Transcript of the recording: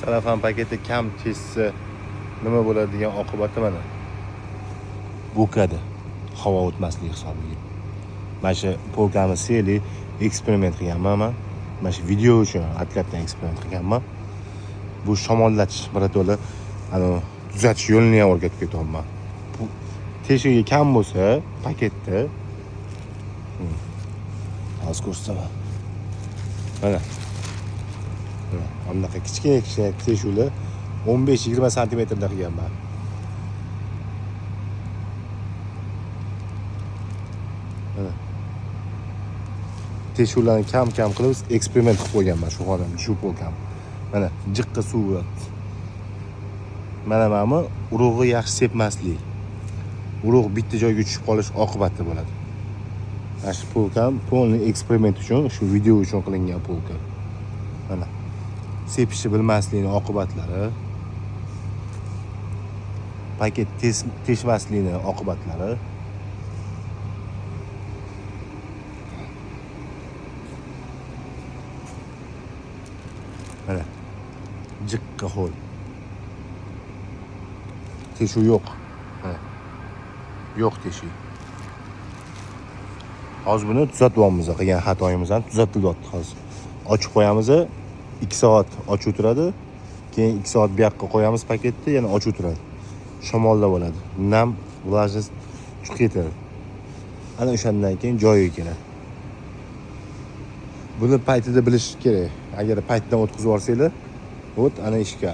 Salafan paketi kam tezsa nima bo'ladi degan oqibati mana. Bo'kadi. Havo o'tmasligi hisobiga. Mana shu polkani seli eksperiment qilganman men. Mana shu video uchun atlatdan eksperiment qilganman. Bu shamollatish birato'la tuzatish yo'lini ham o'rgatib ketyapman. Bu teshigi kam bo'lsa paketda hozir ko'rsataman. Mana. Bunaqa kichkina teshuvlar 15-20 santimetrda qilganman. Mana. Teshuvlarni kam qilib eksperiment qilib qo'yganman shu xonamda, shu polkam. Mana jiqqa suv yotdi. Mana bu urug'i yaxshi sepmaslik. Urug' bitta joyga tushib qolish oqibati bo'ladi. Mana shu polkam polni eksperiment uchun, shu video uchun qilingan polka. Mana sepishni bilmaslikning oqibatlari, paket teshmaslikning oqibatlari. Mana jiqqa ho'l. Teshuv yo'q. Mana. Yo'q teshuv. Hozir buni tuzatyapmiz, qilgan xatoyimizni tuzatildi hozir. Ochib qo'yamiz, 2 soat ochib o'tiradi. Keyin 2 soat bu yoqqa qo'yamiz paketni, yana ochib o'tiradi. Shamolda bo'ladi. Nam, vlajnost chiqib ketadi. Ana o'shandan keyin joyiga keladi. Buni paytida bilish kerak. Agar paytdan o'tkazib olsanglar, ana ishga